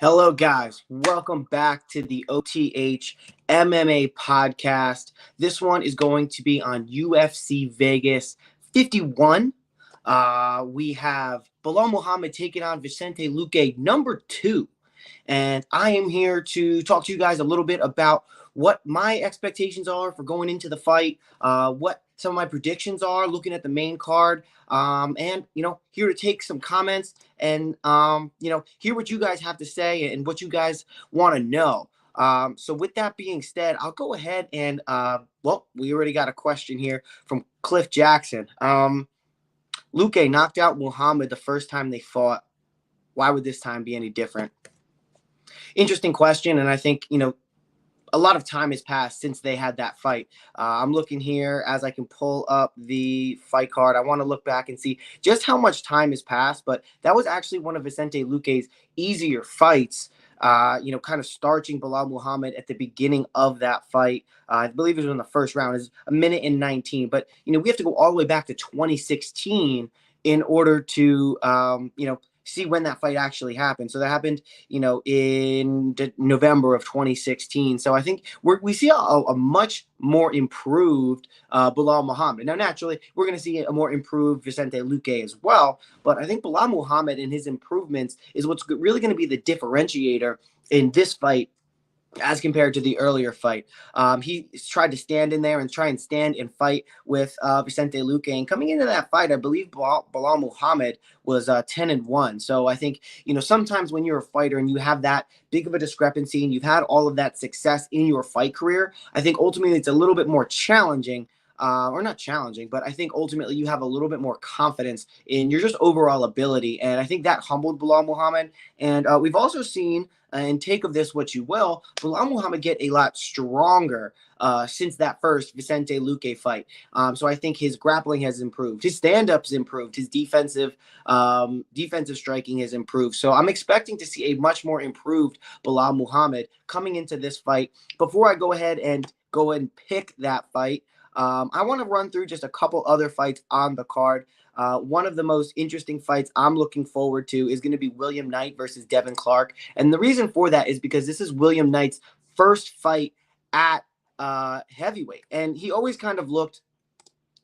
Hello, guys. Welcome back to the OTH MMA podcast. This one is going to be on UFC Vegas 51. We have Belal Muhammad taking on Vicente Luque, number 2. And I am here to talk to you guys a little bit about what my expectations are for going into the fight, what some of my predictions are looking at the main card, and, here to take some comments and, hear what you guys have to say and what you guys want to know. So with that being said, I'll go ahead and, we already got a question here from Cliff Jackson. Luque knocked out Muhammad the first time they fought. Why would this time be any different? Interesting question, and I think, a lot of time has passed since they had that fight. I'm looking here as I can pull up the fight card. I want to look back and see just how much time has passed, but that was actually one of Vicente Luque's easier fights, kind of starching Belal Muhammad at the beginning of that fight. I believe it was in the first round. It's a minute and 19, but, we have to go all the way back to 2016 in order to, see when that fight actually happened. So that happened, in November of 2016. So I think we see a much more improved Belal Muhammad. Now, naturally, we're going to see a more improved Vicente Luque as well. But I think Belal Muhammad and his improvements is what's really going to be the differentiator in this fight as compared to the earlier fight. He tried to stand in there and try and stand and fight with Vicente Luque. And coming into that fight, I believe Belal Muhammad was 10-1. So I think, sometimes when you're a fighter and you have that big of a discrepancy and you've had all of that success in your fight career, I think ultimately it's a little bit more challenging. Or not challenging, but I think ultimately you have a little bit more confidence in your just overall ability. And I think that humbled Belal Muhammad. And we've also seen, and take of this what you will, Belal Muhammad get a lot stronger since that first Vicente Luque fight. So I think his grappling has improved. His stand-up's improved. His defensive striking has improved. So I'm expecting to see a much more improved Belal Muhammad coming into this fight. Before I go ahead and pick that fight, I want to run through just a couple other fights on the card. One of the most interesting fights I'm looking forward to is going to be William Knight versus Devin Clark. And the reason for that is because this is William Knight's first fight at heavyweight. And he always kind of looked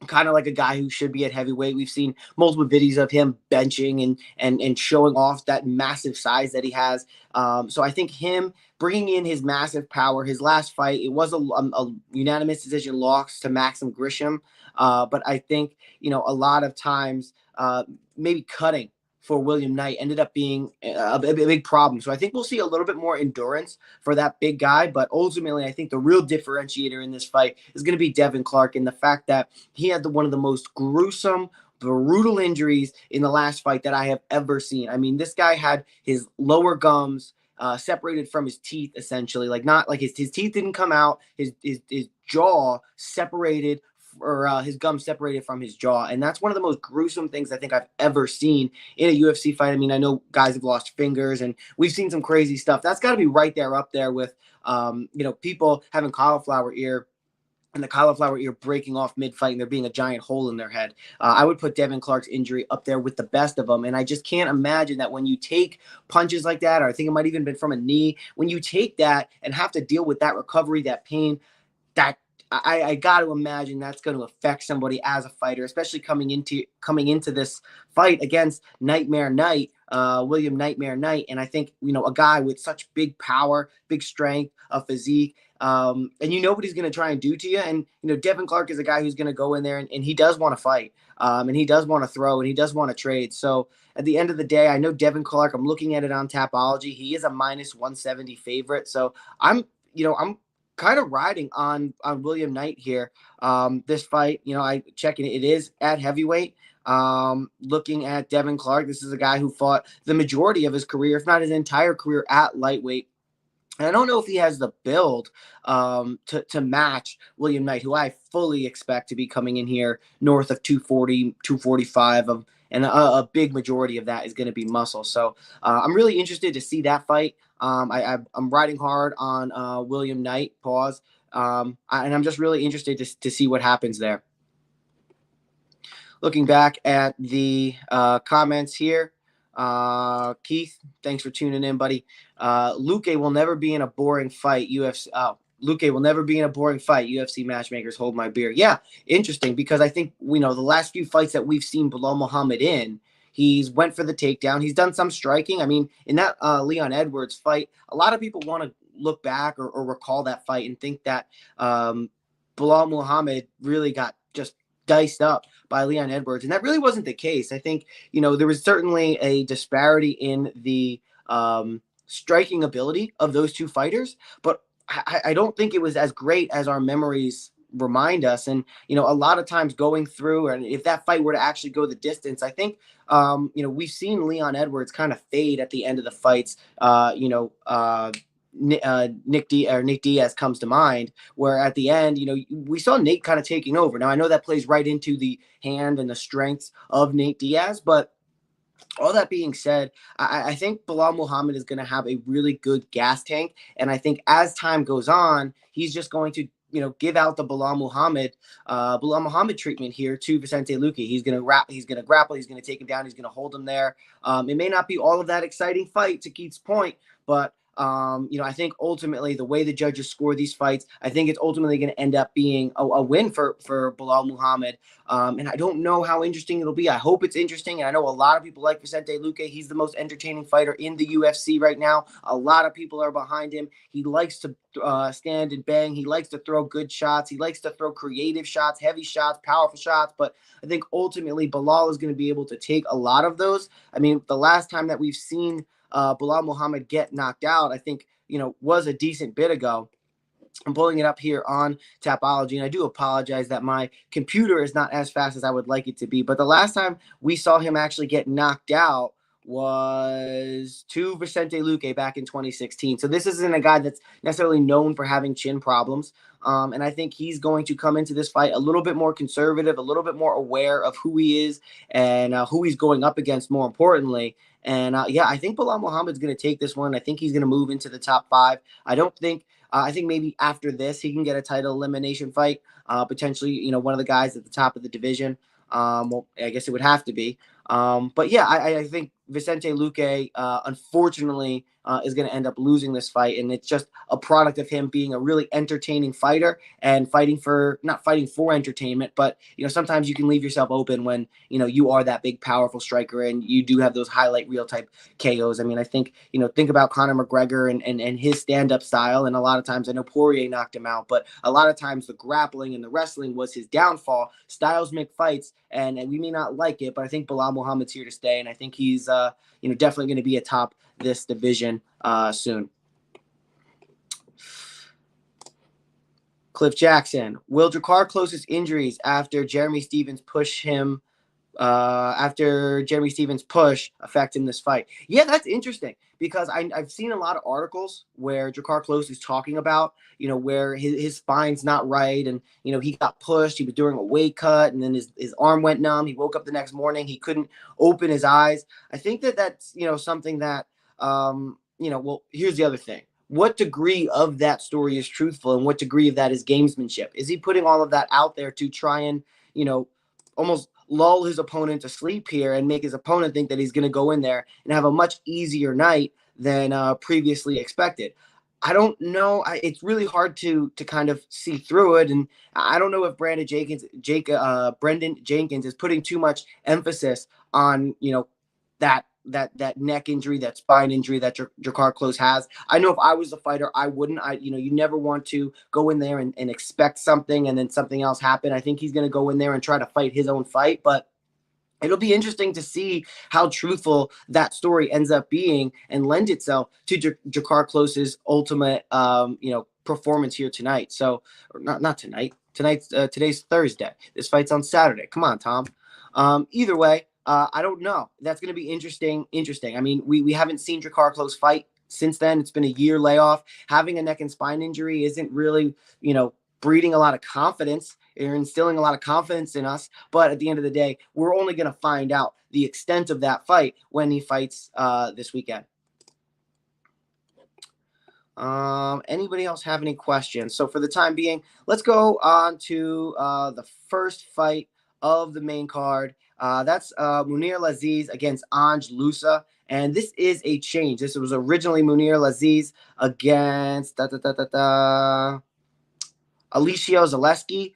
kind of like a guy who should be at heavyweight. We've seen multiple videos of him benching and showing off that massive size that he has. So I think him bringing in his massive power, his last fight, it was a unanimous decision loss to Maxim Grisham. But I think, a lot of times maybe cutting for William Knight ended up being a big problem. So I think we'll see a little bit more endurance for that big guy. But ultimately, I think the real differentiator in this fight is going to be Devin Clark, and the fact that he had one of the most gruesome, brutal injuries in the last fight that I have ever seen. I mean, this guy had his lower gums separated from his teeth, essentially. Like, not like his teeth didn't come out. His jaw separated, or his gum separated from his jaw. And that's one of the most gruesome things I think I've ever seen in a UFC fight. I mean, I know guys have lost fingers and we've seen some crazy stuff. That's got to be right there up there with, people having cauliflower ear and the cauliflower ear breaking off mid-fight and there being a giant hole in their head. I would put Devin Clark's injury up there with the best of them. And I just can't imagine that when you take punches like that, or I think it might even been from a knee, when you take that and have to deal with that recovery, that pain, that I got to imagine that's going to affect somebody as a fighter, especially coming into this fight against Nightmare Knight, William Nightmare Knight. And I think, a guy with such big power, big strength, a physique, and what he's going to try and do to you. And, Devin Clark is a guy who's going to go in there and he does want to fight, and he does want to throw, and he does want to trade. So at the end of the day, I know Devin Clark, I'm looking at it on Tapology. He is a minus 170 favorite. So I'm kind of riding on William Knight here. This fight, I checking it is at heavyweight. Looking at Devin Clark, this is a guy who fought the majority of his career, if not his entire career, at lightweight. And I don't know if he has the build to match William Knight, who I fully expect to be coming in here north of 240, 245, and a big majority of that is going to be muscle. So I'm really interested to see that fight. I'm riding hard on William Knight, and I'm just really interested to see what happens there. Looking back at the comments here, Keith, thanks for tuning in, buddy. Luque will never be in a boring fight. Luque will never be in a boring fight. UFC matchmakers hold my beer. Yeah, interesting, because I think the last few fights that we've seen Belal Muhammad in, he's went for the takedown. He's done some striking. I mean, in that Leon Edwards fight, a lot of people want to look back or recall that fight and think that Belal Muhammad really got just diced up by Leon Edwards, and that really wasn't the case. I think there was certainly a disparity in the striking ability of those two fighters, but I don't think it was as great as our memories remind us. And a lot of times going through, and if that fight were to actually go the distance, I think we've seen Leon Edwards kind of fade at the end of the fights. Nick Diaz comes to mind, where at the end, we saw Nate kind of taking over. Now I know that plays right into the hand and the strengths of Nate Diaz, but all that being said, I think Belal Muhammad is going to have a really good gas tank, and I think as time goes on, he's just going to give out the Belal Muhammad treatment here to Vicente Luque. He's going to grapple, he's going to take him down, he's going to hold him there. It may not be all of that exciting fight, to Keith's point, but I think ultimately the way the judges score these fights, I think it's ultimately going to end up being a win for Belal Muhammad. And I don't know how interesting it'll be. I hope it's interesting. And I know a lot of people like Vicente Luque. He's the most entertaining fighter in the UFC right now. A lot of people are behind him. He likes to stand and bang. He likes to throw good shots. He likes to throw creative shots, heavy shots, powerful shots. But I think ultimately Belal is going to be able to take a lot of those. I mean, the last time that we've seen Belal Muhammad get knocked out, I think, was a decent bit ago. I'm pulling it up here on Tapology, and I do apologize that my computer is not as fast as I would like it to be. But the last time we saw him actually get knocked out was to Vicente Luque back in 2016. So this isn't a guy that's necessarily known for having chin problems. And I think he's going to come into this fight a little bit more conservative, a little bit more aware of who he is and who he's going up against, more importantly. And I think Belal Muhammad's going to take this one. I think he's going to move into the top 5. I think maybe after this, he can get a title elimination fight, potentially, one of the guys at the top of the division. Well, I guess it would have to be. But yeah, I think Vicente Luque, unfortunately, is going to end up losing this fight. And it's just a product of him being a really entertaining fighter and not fighting for entertainment, but, sometimes you can leave yourself open when, you are that big, powerful striker and you do have those highlight reel type KOs. I mean, I think, think about Conor McGregor and his stand-up style. And a lot of times I know Poirier knocked him out, but a lot of times the grappling and the wrestling was his downfall. Styles make fights, and we may not like it, but I think Belal Muhammad's here to stay. And I think he's, definitely going to be atop this division soon. Cliff Jackson, will Drakkar Klose's injuries after Jeremy Stephens push affect him this fight? Yeah, that's interesting, because I've seen a lot of articles where Drakkar Klose is talking about, where his spine's not right, and, he got pushed, he was doing a weight cut, and then his arm went numb. He woke up the next morning, he couldn't open his eyes. I think that's, something that, well, here's the other thing. What degree of that story is truthful, and what degree of that is gamesmanship? Is he putting all of that out there to try and, almost lull his opponent to sleep here and make his opponent think that he's going to go in there and have a much easier night than previously expected? I don't know. It's really hard to kind of see through it. And I don't know if Brendan Jenkins is putting too much emphasis on, that neck injury, that spine injury that Drakkar Klose has. I know if I was a fighter, I wouldn't. You never want to go in there and expect something and then something else happen. I think he's going to go in there and try to fight his own fight, but it'll be interesting to see how truthful that story ends up being and lend itself to Drakkar Klose's ultimate, performance here tonight. So, or not tonight. Today's Thursday. This fight's on Saturday. Come on, Tom. Either way, I don't know. That's going to be interesting. I mean, we haven't seen Drakkar Klose fight since then. It's been a year layoff. Having a neck and spine injury isn't really, breeding a lot of confidence or instilling a lot of confidence in us. But at the end of the day, we're only going to find out the extent of that fight when he fights this weekend. Anybody else have any questions? So for the time being, let's go on to the first fight of the main card. That's Munir Laziz against Ange Lusa. And this is a change. This was originally Munir Laziz against Alicio Zaleski.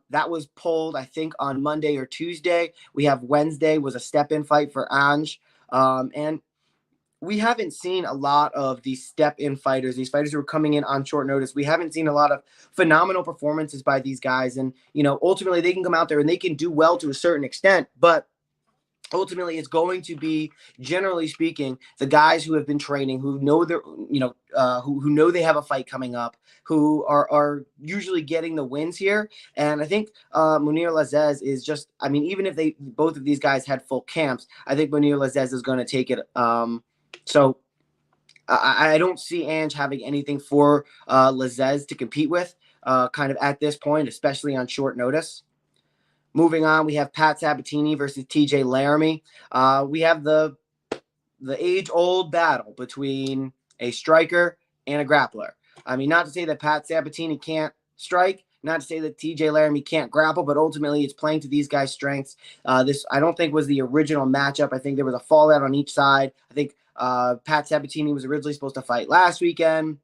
That was pulled, I think, on Monday or Tuesday. We have Wednesday was a step-in fight for Ange. And we haven't seen a lot of these step-in fighters, these fighters who are coming in on short notice. We haven't seen a lot of phenomenal performances by these guys. And, ultimately they can come out there and they can do well to a certain extent, but ultimately it's going to be, generally speaking, the guys who have been training, who know they're who know they have a fight coming up, who are usually getting the wins here. And I think Munir Laziz is just, even if they both of these guys had full camps, I think Munir Laziz is going to take it. So I don't see Ange having anything for Laziz to compete with kind of at this point, especially on short notice. Moving on, we have Pat Sabatini versus Tj Laramie. We have the age-old battle between a striker and a grappler. Not to say that Pat Sabatini can't strike, not to say that Tj Laramie can't grapple, but ultimately it's playing to these guys' strengths. This, I don't think, was the original matchup. I think there was a fallout on each side. I think Pat Sabatini was originally supposed to fight last weekend.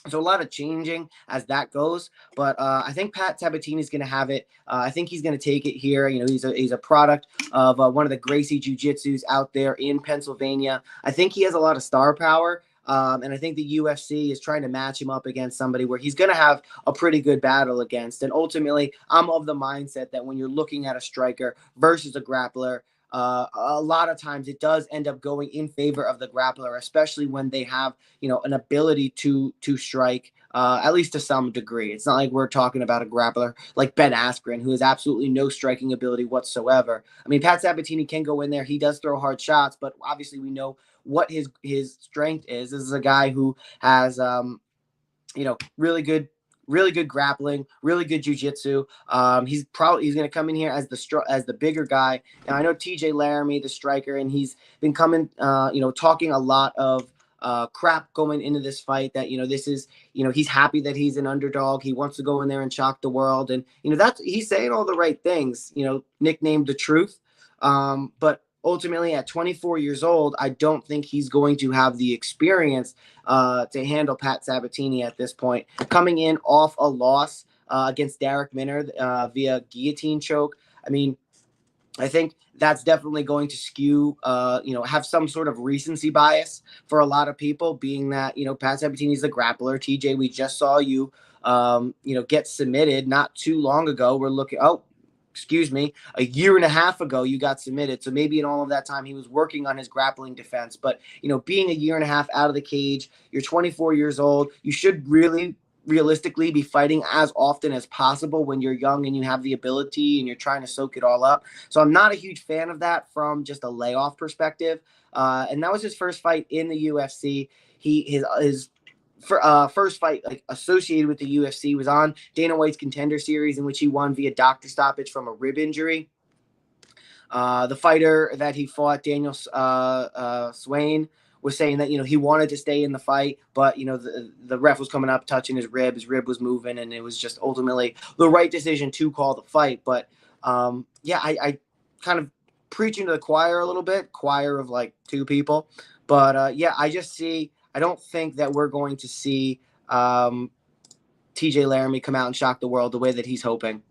So a lot of changing as that goes, but I think Pat Sabatini is going to have it. I think he's going to take it here. He's a product of one of the Gracie Jiu-Jitsus out there in Pennsylvania. I think he has a lot of star power, and I think the UFC is trying to match him up against somebody where he's going to have a pretty good battle against. And ultimately, I'm of the mindset that when you're looking at a striker versus a grappler, a lot of times it does end up going in favor of the grappler, especially when they have, an ability to strike, at least to some degree. It's not like we're talking about a grappler like Ben Askren, who has absolutely no striking ability whatsoever. Pat Sabatini can go in there. He does throw hard shots, but obviously we know what his strength is. This is a guy who has, really good grappling, really good jiu-jitsu. He's going to come in here as the bigger guy. Now I know Tj Laramie, the striker, and he's been coming, talking a lot of crap going into this fight, that this is, he's happy that he's an underdog. He wants to go in there and shock the world, and he's saying all the right things. Nicknamed the truth, but ultimately at 24 years old, I don't think he's going to have the experience to handle Pat Sabatini at this point. Coming in off a loss against Derek Minner via guillotine choke. I think that's definitely going to skew, have some sort of recency bias for a lot of people, being that, Pat Sabatini is the grappler. TJ, we just saw you, get submitted not too long ago. We're looking, a year and a half ago, you got submitted. So maybe in all of that time, he was working on his grappling defense. But, being a year and a half out of the cage, you're 24 years old, you should really realistically be fighting as often as possible when you're young and you have the ability and you're trying to soak it all up. So I'm not a huge fan of that from just a layoff perspective. And that was his first fight in the UFC. His first fight associated with the UFC was on Dana White's Contender Series, in which he won via doctor stoppage from a rib injury. The fighter that he fought, Daniel Swain, was saying that he wanted to stay in the fight, but the ref was coming up, touching his rib was moving, and it was just ultimately the right decision to call the fight. But I kind of preaching to the choir a little bit, choir of like two people, but I don't think that we're going to see Tj Laramie come out and shock the world the way that he's hoping.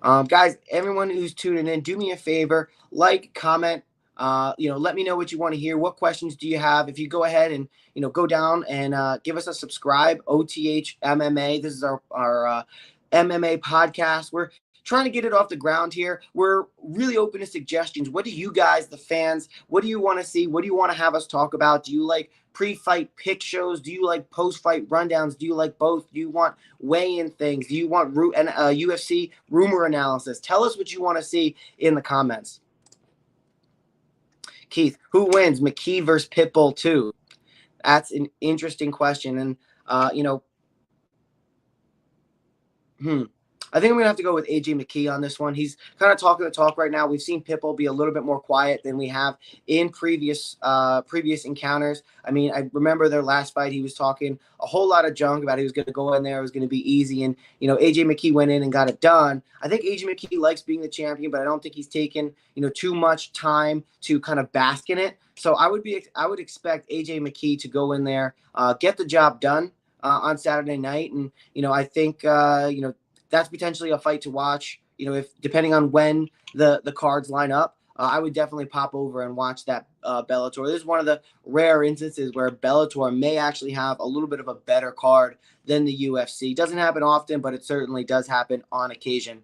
Guys, everyone who's tuning in, do me a favor, comment, let me know what you want to hear. What questions do you have? If you go ahead and, go down and give us a subscribe, OTH MMA. This is our MMA podcast. We're trying to get it off the ground here. We're really open to suggestions. What do you guys, the fans, what do you want to see? What do you want to have us talk about? Do you like pre-fight pick shows? Do you like post-fight rundowns? Do you like both? Do you want weigh-in things? Do you want UFC rumor analysis? Tell us what you want to see in the comments. Keith, who wins, McKee versus Pitbull 2? That's an interesting question. And, I think I'm going to have to go with AJ McKee on this one. He's kind of talking the talk right now. We've seen Pitbull be a little bit more quiet than we have in previous encounters. I mean, I remember their last fight. He was talking a whole lot of junk about he was going to go in there. It was going to be easy. And, AJ McKee went in and got it done. I think AJ McKee likes being the champion, but I don't think he's taken, too much time to kind of bask in it. So I would expect AJ McKee to go in there, get the job done on Saturday night. And, I think, that's potentially a fight to watch. If depending on when the cards line up, I would definitely pop over and watch that Bellator. This is one of the rare instances where Bellator may actually have a little bit of a better card than the UFC. It doesn't happen often, but it certainly does happen on occasion.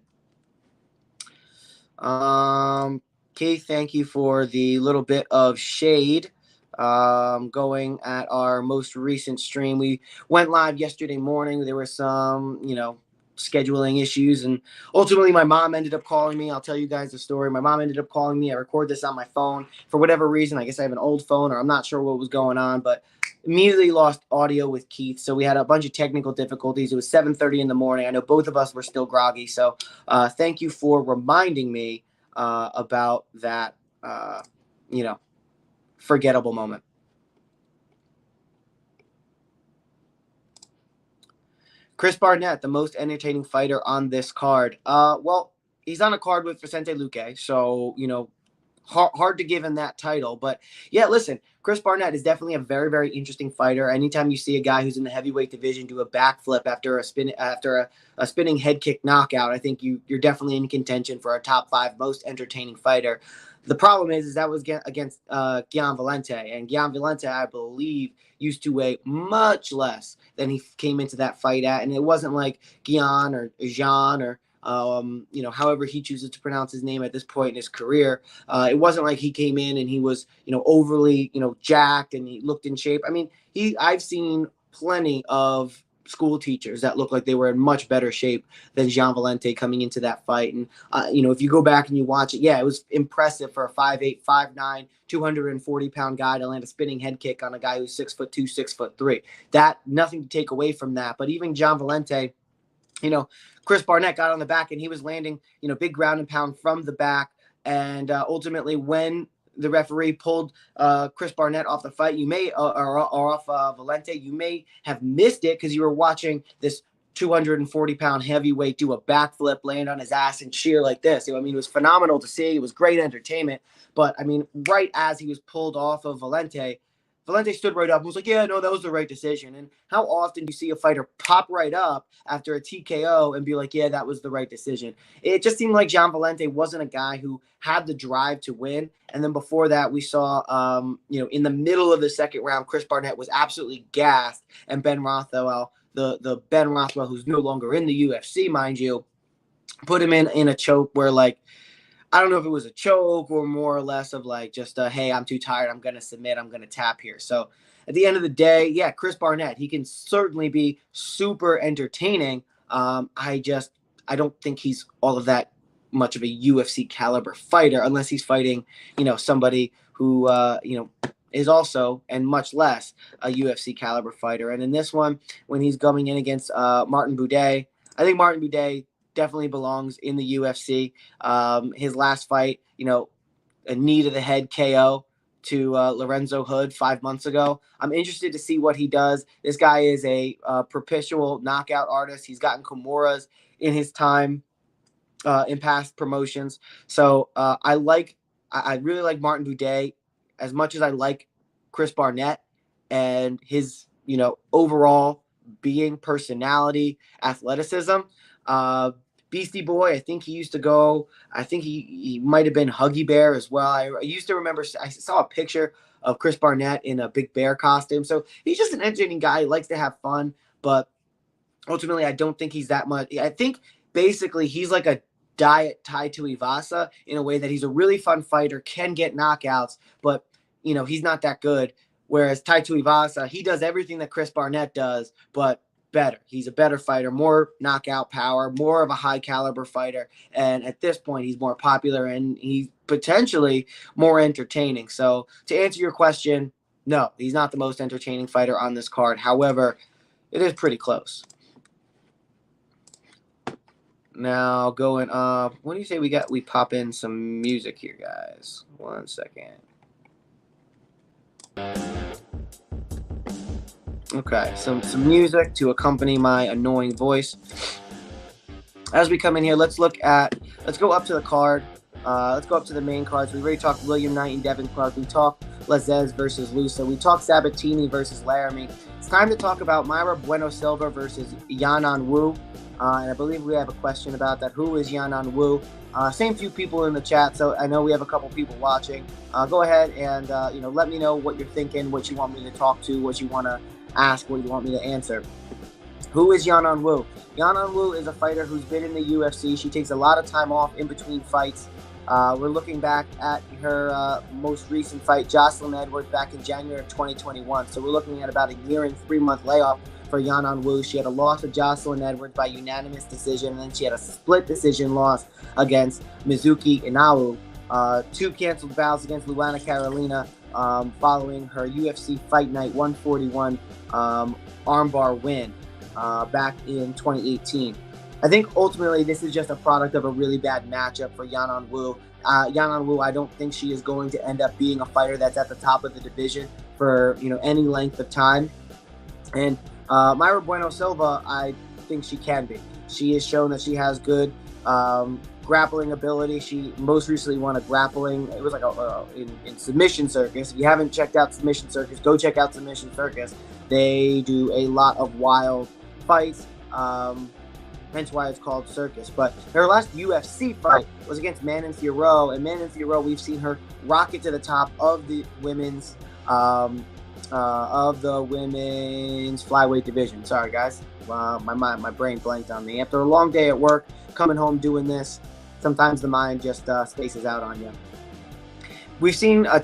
Keith, thank you for the little bit of shade going at our most recent stream. We went live yesterday morning. There were some, scheduling issues, and ultimately my mom ended up calling me. I'll tell you guys the story. My mom ended up calling me. I record this on my phone for whatever reason. I guess I have an old phone, or I'm not sure what was going on, but immediately lost audio with Keith. So we had a bunch of technical difficulties. It was 7:30 in the morning. I know both of us were still groggy. So thank you for reminding me about that, forgettable moment. Chris Barnett, the most entertaining fighter on this card. Well, he's on a card with Vicente Luque, so, hard to give him that title. But, yeah, listen, Chris Barnett is definitely a very, very interesting fighter. Anytime you see a guy who's in the heavyweight division do a backflip after a spinning head kick knockout, I think you're definitely in contention for a top 5 most entertaining fighter. The problem is that was against Gian Valente, and Gian Valente, I believe, used to weigh much less than he came into that fight at, and it wasn't like Gian or Jean or however he chooses to pronounce his name at this point in his career. It wasn't like he came in and he was, overly, jacked and he looked in shape. I mean, I've seen plenty of school teachers that look like they were in much better shape than Gian Valente coming into that fight. And, if you go back and you watch it, yeah, it was impressive for a 5'8", 5'9", 240-pound guy to land a spinning head kick on a guy who's 6'2", 6'3". That, nothing to take away from that. But even Gian Valente, Chris Barnett got on the back and he was landing, big ground and pound from the back. And ultimately, when the referee pulled Chris Barnett off the fight, you may, or off Valente, you may have missed it because you were watching this 240-pound heavyweight do a backflip, land on his ass and cheer like this. I mean, it was phenomenal to see. It was great entertainment. But, I mean, right as he was pulled off of Valente stood right up and was like, yeah, no, that was the right decision. And how often do you see a fighter pop right up after a TKO and be like, yeah, that was the right decision? It just seemed like Gian Valente wasn't a guy who had the drive to win. And then before that, we saw, in the middle of the second round, Chris Barnett was absolutely gassed. And Ben Rothwell, the Ben Rothwell, who's no longer in the UFC, mind you, put him in a choke where, like, I don't know if it was a choke or more or less of like just hey, I'm too tired. I'm going to submit. I'm going to tap here. So at the end of the day, yeah, Chris Barnett, he can certainly be super entertaining. I don't think he's all of that much of a UFC caliber fighter unless he's fighting, somebody who, is also and much less a UFC caliber fighter. And in this one, when he's going in against Martin Buday, I think Martin Buday definitely belongs in the UFC. His last fight, a knee to the head KO to Lorenzo Hood 5 months ago. I'm interested to see what he does. This guy is a perpetual knockout artist. He's gotten Kimuras in his time in past promotions. So I really like Martin Buday as much as I like Chris Barnett and his, overall being, personality, athleticism. Beastie Boy, I think he used to go, I think he might have been Huggy Bear as well. I used to remember, I saw a picture of Chris Barnett in a Big Bear costume. So he's just an entertaining guy. He likes to have fun, but ultimately I don't think he's that much. I think basically he's like a diet Tai Tuivasa in a way that he's a really fun fighter, can get knockouts, but he's not that good. Whereas Tai Tuivasa, he does everything that Chris Barnett does, but better. He's a better fighter, more knockout power, more of a high caliber fighter. And at this point, he's more popular and he's potentially more entertaining. So to answer your question, no, he's not the most entertaining fighter on this card. However, it is pretty close. Now going up. What do you say we pop in some music here, guys? 1 second. Okay, some music to accompany my annoying voice. As we come in here, let's go up to the card. Let's go up to the main cards. We already talked William Knight and Devin Clark. We talked Baeza versus Luque. We talked Sabatini versus Laramie. It's time to talk about Mayra Bueno Silva versus Yanan Wu. And I believe we have a question about that. Who is Yanan Wu? Same few people in the chat, so I know we have a couple people watching. Go ahead and let me know what you're thinking, what you want me to talk to, what you want to ask, what you want me to answer. Who is Yanan Wu? Yanan Wu is a fighter who's been in the UFC. She takes a lot of time off in between fights. We're looking back at her most recent fight, Jocelyn Edwards, back in January of 2021. So we're looking at about a year and 3-month layoff for Yanan Wu. She had a loss to Jocelyn Edwards by unanimous decision, and then she had a split decision loss against Mizuki Inawu. 2 canceled bouts against Luana Carolina following her UFC Fight Night 141 armbar win back in 2018. I think ultimately this is just a product of a really bad matchup for Yanan Wu. Yanan Wu, I don't think she is going to end up being a fighter that's at the top of the division for any length of time. And Mayra Bueno Silva, I think she can be. She has shown that she has good grappling ability. She most recently won a grappling. It was like in Submission Circus. If you haven't checked out Submission Circus, go check out Submission Circus. They do a lot of wild fights. Hence why it's called Circus. But her last UFC fight was against Manon Fiorot, and Manon Fiorot, we've seen her rocket to the top of the women's flyweight division. Sorry, guys, my brain blanked on me. After a long day at work, coming home doing this, sometimes the mind just spaces out on you. We've seen a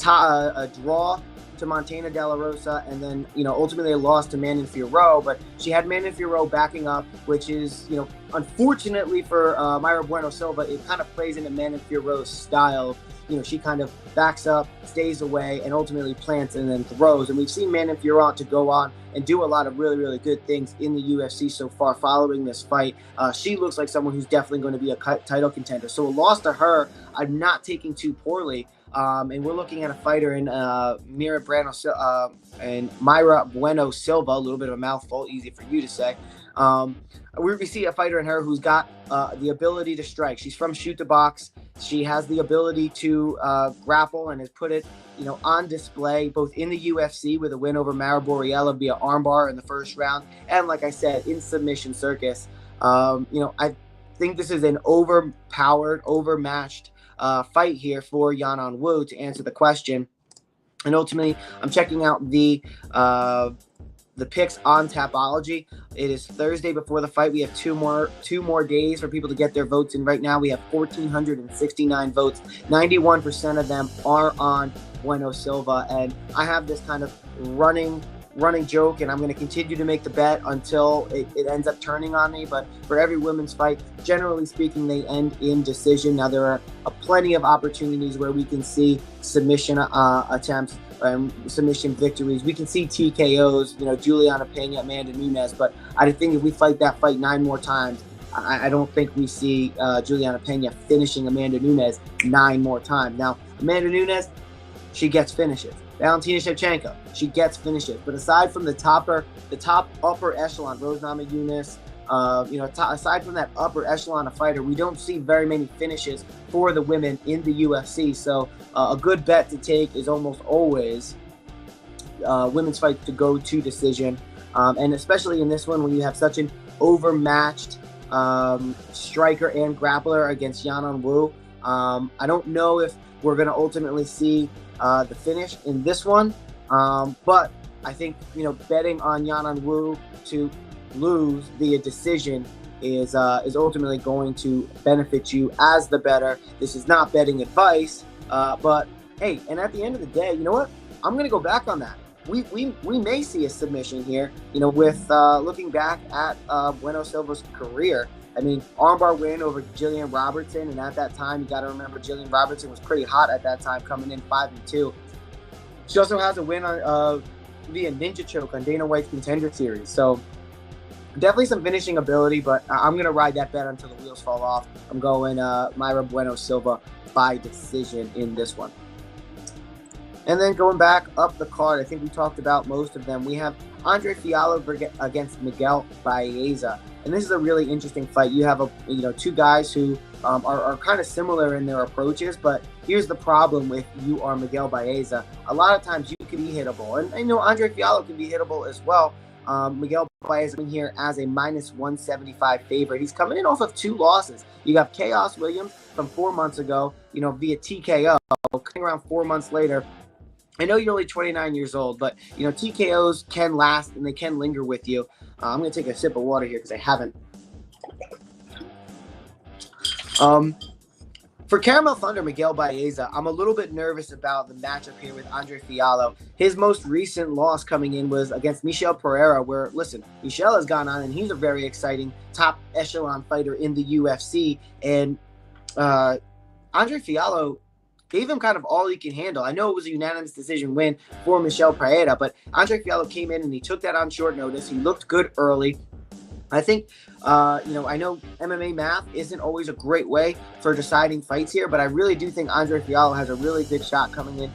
draw to Montana De La Rosa, and then ultimately a loss to Manon Fiorot, but she had Manon Fiorot backing up, which is unfortunately for Mayra Bueno Silva, it kind of plays into Manon Fiorot's style. She kind of backs up, stays away, and ultimately plants and then throws. And we've seen Manon Fiorot to go on and do a lot of really, really good things in the UFC so far following this fight. She looks like someone who's definitely going to be a title contender. So a loss to her, I'm not taking too poorly. And we're looking at a fighter in Mayra Bueno Silva, a little bit of a mouthful, easy for you to say. We see a fighter in her who's got the ability to strike. She's from Shoot the Box. She has the ability to grapple and has put it, on display both in the UFC with a win over Mara Borriello via armbar in the first round, and like I said, in Submission Circus. I think this is an overmatched fight here for Yanan Wu to answer the question. And ultimately, I'm checking out the picks on Tapology. It is Thursday before the fight. We have two more days for people to get their votes in. Right now, we have 1,469 votes. 91% of them are on Bueno Silva, and I have this kind of running joke, and I'm going to continue to make the bet until it ends up turning on me. But for every women's fight, generally speaking, they end in decision. Now, there are plenty of opportunities where we can see submission attempts and submission victories. We can see TKOs, Juliana Pena, Amanda Nunes. But I think if we fight that fight 9 more times, I don't think we see Juliana Pena finishing Amanda Nunes 9 more times. Now, Amanda Nunes, she gets finishes. Valentina Shevchenko, she gets finishes. But aside from the top upper echelon, Rose Namajunas, aside from that upper echelon of fighter, we don't see very many finishes for the women in the UFC. So a good bet to take is almost always women's fights to go to decision. And especially in this one, when you have such an overmatched striker and grappler against Yanan Wu, I don't know if we're going to ultimately see the finish in this one, but I think betting on Yanan Wu to lose via decision is ultimately going to benefit you as the bettor. This is not betting advice, but hey, and at the end of the day, you know what? I'm going to go back on that. We may see a submission here. With looking back at Bueno Silva's career. I mean, armbar win over Jillian Robertson, and at that time, you got to remember Jillian Robertson was pretty hot at that time, coming in 5-2. She also has a win on via ninja choke on Dana White's Contender Series. So, definitely some finishing ability, but I'm going to ride that bet until the wheels fall off. I'm going Mayra Bueno Silva by decision in this one. And then going back up the card, I think we talked about most of them. We have Andre Fiala against Miguel Baeza. And this is a really interesting fight. You have two guys who are kind of similar in their approaches, but here's the problem with you are Miguel Baeza. A lot of times you can be hittable. And Andre Fiala can be hittable as well. Miguel Baeza in here as a -175 favorite. He's coming in off of 2 losses. You have Chaos Williams from 4 months ago, via TKO. Coming around 4 months later. I know you're only 29 years old, but, TKOs can last and they can linger with you. I'm going to take a sip of water here because I haven't. For Caramel Thunder, Miguel Baeza, I'm a little bit nervous about the matchup here with Andre Fiala. His most recent loss coming in was against Michel Pereira, where, listen, Michel has gone on, and he's a very exciting top echelon fighter in the UFC. And Andre Fiala gave him kind of all he can handle. I know it was a unanimous decision win for Michel Pereira, but Andre Fiala came in and he took that on short notice. He looked good early. I think, I know MMA math isn't always a great way for deciding fights here, but I really do think Andre Fiala has a really good shot coming in.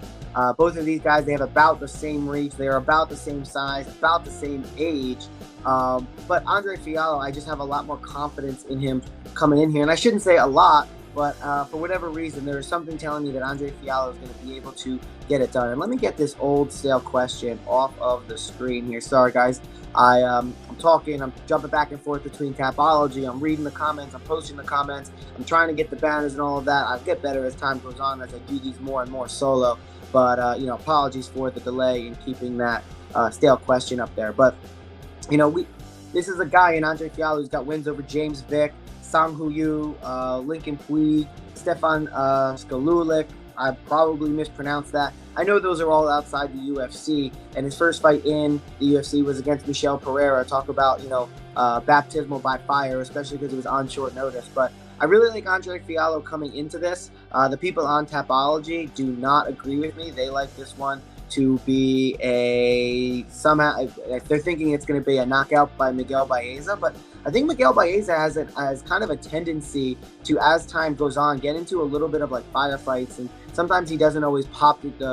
Both of these guys, they have about the same reach. They are about the same size, about the same age. But Andre Fiala, I just have a lot more confidence in him coming in here. And I shouldn't say a lot, but for whatever reason, there is something telling me that Andre Fiala is going to be able to get it done. And let me get this old stale question off of the screen here. Sorry, guys. I'm talking. I'm jumping back and forth between Tapology. I'm reading the comments. I'm posting the comments. I'm trying to get the banners and all of that. I'll get better as time goes on as I do these more and more solo. But, apologies for the delay in keeping that stale question up there. But, this is a guy in Andre Fiala who's got wins over James Vick, Sang Huyu, Lincoln Puig, Stefan Skalulik. I probably mispronounced that. I know those are all outside the UFC, and his first fight in the UFC was against Michel Pereira. Talk about, baptismal by fire, especially because it was on short notice. But I really like Andre Fiala coming into this. The people on Tapology do not agree with me. They like this one to be they're thinking it's going to be a knockout by Miguel Baeza, but I think Miguel Baeza has kind of a tendency to, as time goes on, get into a little bit of like firefights, and sometimes he doesn't always pop doesn't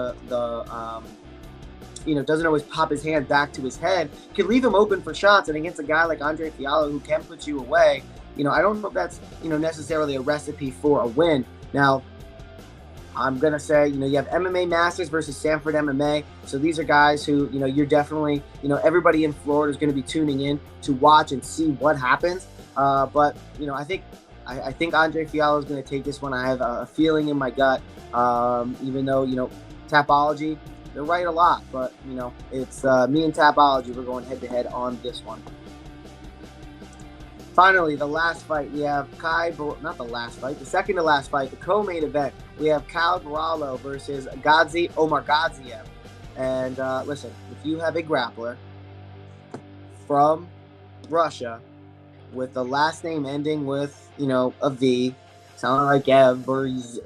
always pop his hand back to his head. Can leave him open for shots, and against a guy like Andre Fiala who can put you away, I don't know if that's necessarily a recipe for a win. Now, I'm going to say, you have MMA Masters versus Sanford MMA. So these are guys who, you're definitely, everybody in Florida is going to be tuning in to watch and see what happens. But, I think Andre Fiala is going to take this one. I have a feeling in my gut, even though, Tapology, they're right a lot. But, it's me and Tapology. We're going head-to-head on this one. Finally, the last fight, we have the second to last fight, the co-main event. We have Kyle Baralo versus Omar Gazia. And listen, if you have a grappler from Russia with the last name ending with, a V, sounding like Ev or Z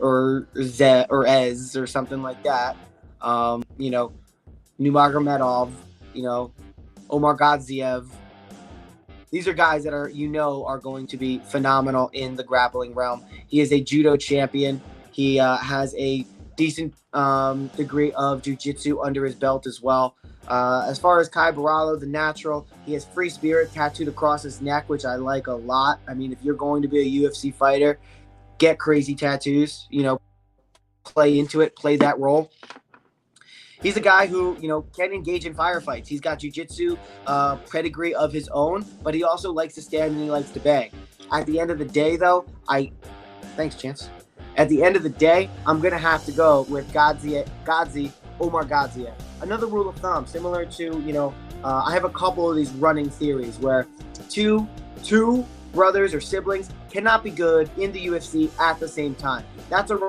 or Ez or something like that, Nurmagomedov, Omar Gaziev. These are guys that are going to be phenomenal in the grappling realm. He is a judo champion. He has a decent degree of jiu-jitsu under his belt as well. As far as Kai Baralo, the natural, he has free spirit tattooed across his neck, which I like a lot. I mean, if you're going to be a UFC fighter, get crazy tattoos, play into it, play that role. He's a guy who, can engage in firefights. He's got jiu-jitsu pedigree of his own, but he also likes to stand and he likes to bang. At the end of the day, though, thanks, Chance. At the end of the day, I'm going to have to go with Omar Gazia. Another rule of thumb, similar to, I have a couple of these running theories where two brothers or siblings cannot be good in the UFC at the same time. That's a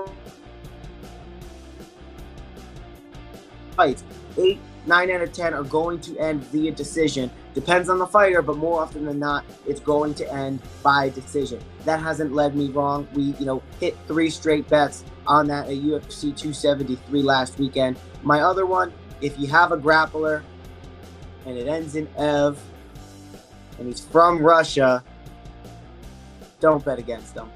fights. 8, 9 out of 10 are going to end via decision. Depends on the fighter, but more often than not, it's going to end by decision. That hasn't led me wrong. We, hit 3 straight bets on that at UFC 273 last weekend. My other one, if you have a grappler and it ends in Ev, and he's from Russia, don't bet against him.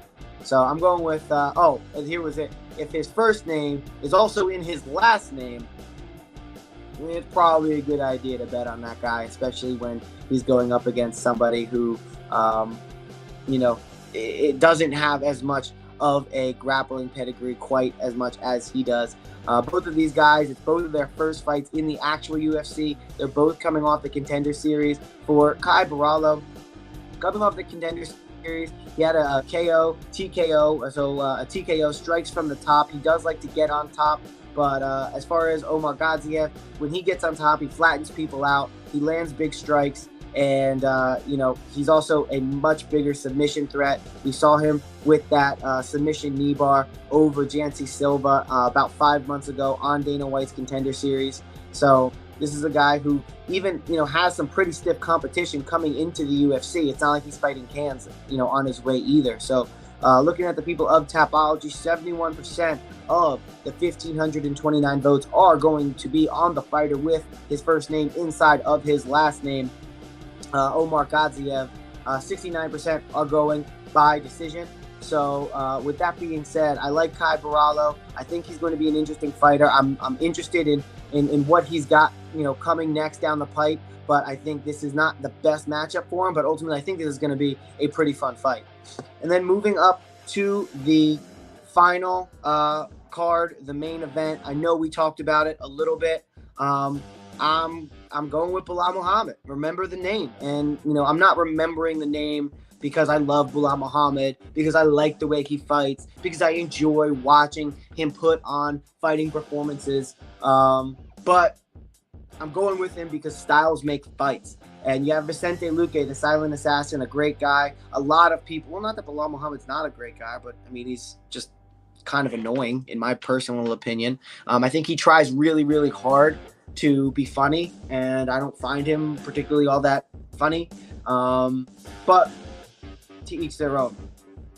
So I'm going with, and here was it. If his first name is also in his last name, it's probably a good idea to bet on that guy, especially when he's going up against somebody who, it doesn't have as much of a grappling pedigree quite as much as he does. Both of these guys, it's both of their first fights in the actual UFC. They're both coming off the Contender Series. For Kai Baralo, coming off the Contender Series, he had a KO, TKO, so a TKO, strikes from the top. He does like to get on top, but as far as Omar Gazia, when he gets on top, he flattens people out. He lands big strikes, and he's also a much bigger submission threat. We saw him with that submission knee bar over Jancy Silva about 5 months ago on Dana White's Contender Series. So this is a guy who even, has some pretty stiff competition coming into the UFC. It's not like he's fighting cans, on his way either. So looking at the people of Tapology, 71% of the 1,529 votes are going to be on the fighter with his first name inside of his last name, Omar Gaziev. 69% are going by decision. So with that being said, I like Kai Baralo. I think he's going to be an interesting fighter. I'm interested in what he's got, coming next down the pipe. But I think this is not the best matchup for him. But ultimately, I think this is going to be a pretty fun fight. And then moving up to the final card, the main event. I know we talked about it a little bit. I'm going with Belal Muhammad. Remember the name. And, I'm not remembering the name because I love Belal Muhammad, because I like the way he fights, because I enjoy watching him put on fighting performances. But I'm going with him because styles make fights. And you have Vicente Luque, the silent assassin, a great guy. A lot of people, well, not that Belal Muhammad's not a great guy, but, he's just kind of annoying, in my personal opinion. I think he tries really, really hard to be funny, and I don't find him particularly all that funny. But to each their own.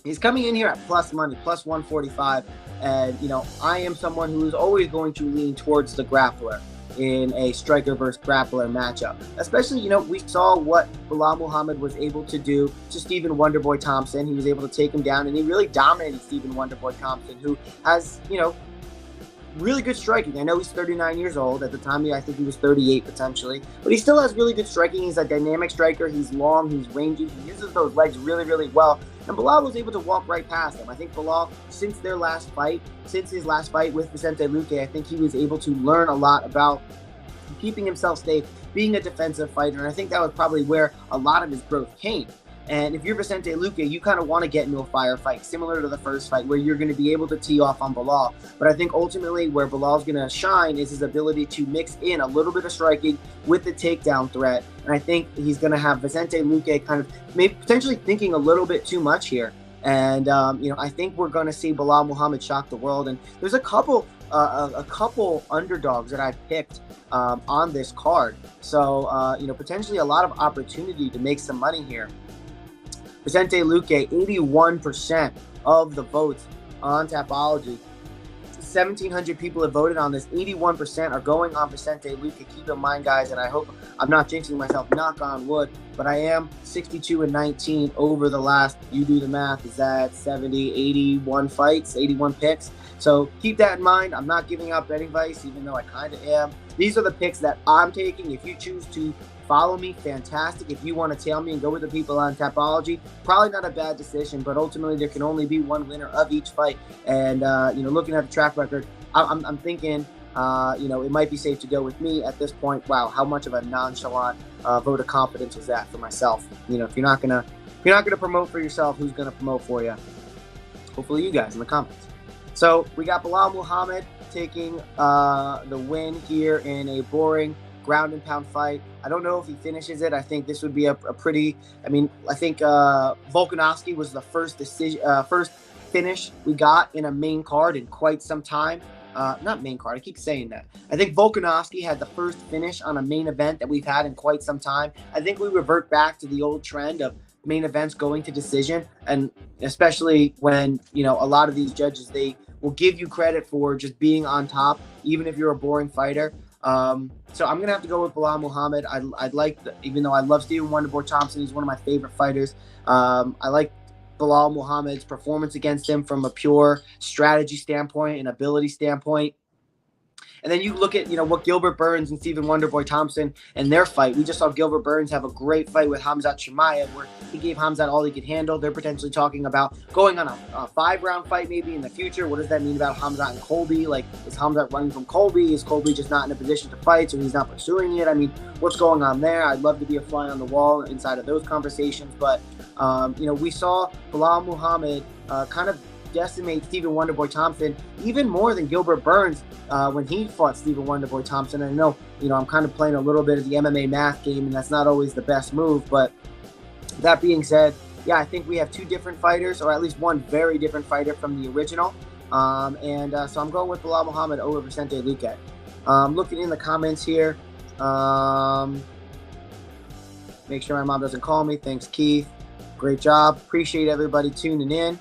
He's coming in here at plus money, plus 145. And, I am someone who is always going to lean towards the grappler in a striker versus grappler matchup. Especially, we saw what Belal Muhammad was able to do to Stephen Wonderboy Thompson. He was able to take him down, and he really dominated Stephen Wonderboy Thompson, who has, really good striking. I know he's 39 years old. At the time, I think he was 38 potentially. But he still has really good striking. He's a dynamic striker. He's long. He's rangy. He uses those legs really, really well. And Belal was able to walk right past him. I think Belal, since his last fight with Vicente Luque, I think he was able to learn a lot about keeping himself safe, being a defensive fighter. And I think that was probably where a lot of his growth came. And if you're Vicente Luque, you kind of want to get into a firefight, similar to the first fight, where you're going to be able to tee off on Belal. But I think ultimately where Belal's going to shine is his ability to mix in a little bit of striking with the takedown threat. And I think he's going to have Vicente Luque kind of maybe potentially thinking a little bit too much here. And, I think we're going to see Belal Muhammad shock the world. And there's a couple underdogs that I picked on this card. So, potentially a lot of opportunity to make some money here. Vicente Luque, 81% of the votes on Tapology. 1,700 people have voted on this. 81% are going on Vicente Luque. Keep in mind, guys, and I hope I'm not jinxing myself, knock on wood, but I am 62-19 over the last, you do the math, is that 70, 81 fights, 81 picks? So keep that in mind. I'm not giving out betting advice, even though I kind of am. These are the picks that I'm taking. If you choose to follow me, fantastic. If you want to tail me and go with the people on Tapology, probably not a bad decision, but ultimately there can only be one winner of each fight. And, looking at the track record, I'm thinking, it might be safe to go with me at this point. Wow, how much of a nonchalant vote of confidence was that for myself? If you're not gonna promote for yourself, who's gonna promote for you? Hopefully you guys in the comments. So we got Belal Muhammad taking the win here in a boring ground and pound fight. I don't know if he finishes it. I think this would be a pretty. I think Volkanovski was the first finish we got in a main card in quite some time. Not main card. I keep saying that. I think Volkanovski had the first finish on a main event that we've had in quite some time. I think we revert back to the old trend of main events going to decision, and especially when a lot of these judges, they will give you credit for just being on top, even if you're a boring fighter. So I'm gonna have to go with Bilal Muhammad. I'd like, even though I love Stephen Wonderboy Thompson, he's one of my favorite fighters. I like Bilal Muhammad's performance against him from a pure strategy standpoint and ability standpoint. And then you look at, what Gilbert Burns and Stephen Wonderboy Thompson and their fight. We just saw Gilbert Burns have a great fight with Khamzat Chimaev where he gave Khamzat all he could handle. They're potentially talking about going on a 5-round fight maybe in the future. What does that mean about Khamzat and Colby? Like, is Khamzat running from Colby? Is Colby just not in a position to fight, so he's not pursuing it? I mean, what's going on there? I'd love to be a fly on the wall inside of those conversations. But, we saw Bilal Muhammad kind of decimate Stephen Wonderboy Thompson even more than Gilbert Burns when he fought Stephen Wonderboy Thompson. And I know, I'm kind of playing a little bit of the MMA math game, and that's not always the best move. But that being said, yeah, I think we have 2 different fighters, or at least one very different fighter from the original. So I'm going with Bilal Muhammad over Vicente Luque. Looking in the comments here. Make sure my mom doesn't call me. Thanks, Keith. Great job. Appreciate everybody tuning in.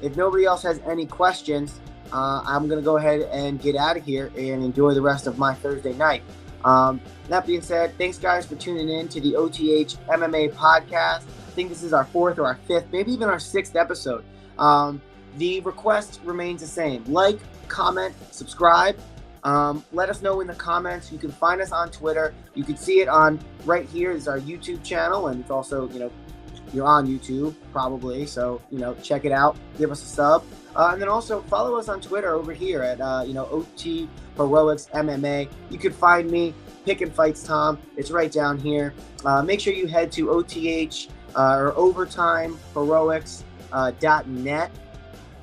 If nobody else has any questions, I'm going to go ahead and get out of here and enjoy the rest of my Thursday night. That being said, thanks guys for tuning in to the OTH MMA podcast. I think this is our 4th or our 5th, maybe even our 6th episode. The request remains the same. Like, comment, subscribe. Let us know in the comments. You can find us on Twitter. You can see it on right here is our YouTube channel, and it's also, you're on YouTube probably, so check it out, give us a sub, and then also follow us on Twitter over here at OT Heroics MMA. You can find me Picking Fights Tom. It's right down here. Make sure you head to OTH or Overtime Heroics .net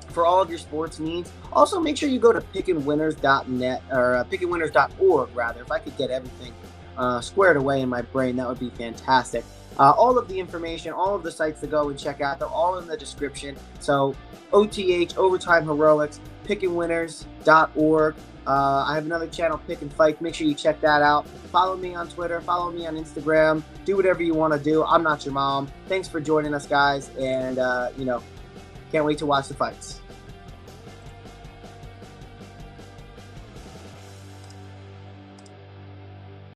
for all of your sports needs. Also, make sure you go to pickingwinners.net or pickingwinners.org rather. If I could get everything squared away in my brain, that would be fantastic. All of the information, all of the sites to go and check out, they're all in the description. So OTH, Overtime Heroics, pickingwinners.org. I have another channel, Pick and Fight. Make sure you check that out. Follow me on Twitter. Follow me on Instagram. Do whatever you want to do. I'm not your mom. Thanks for joining us, guys. And, can't wait to watch the fights.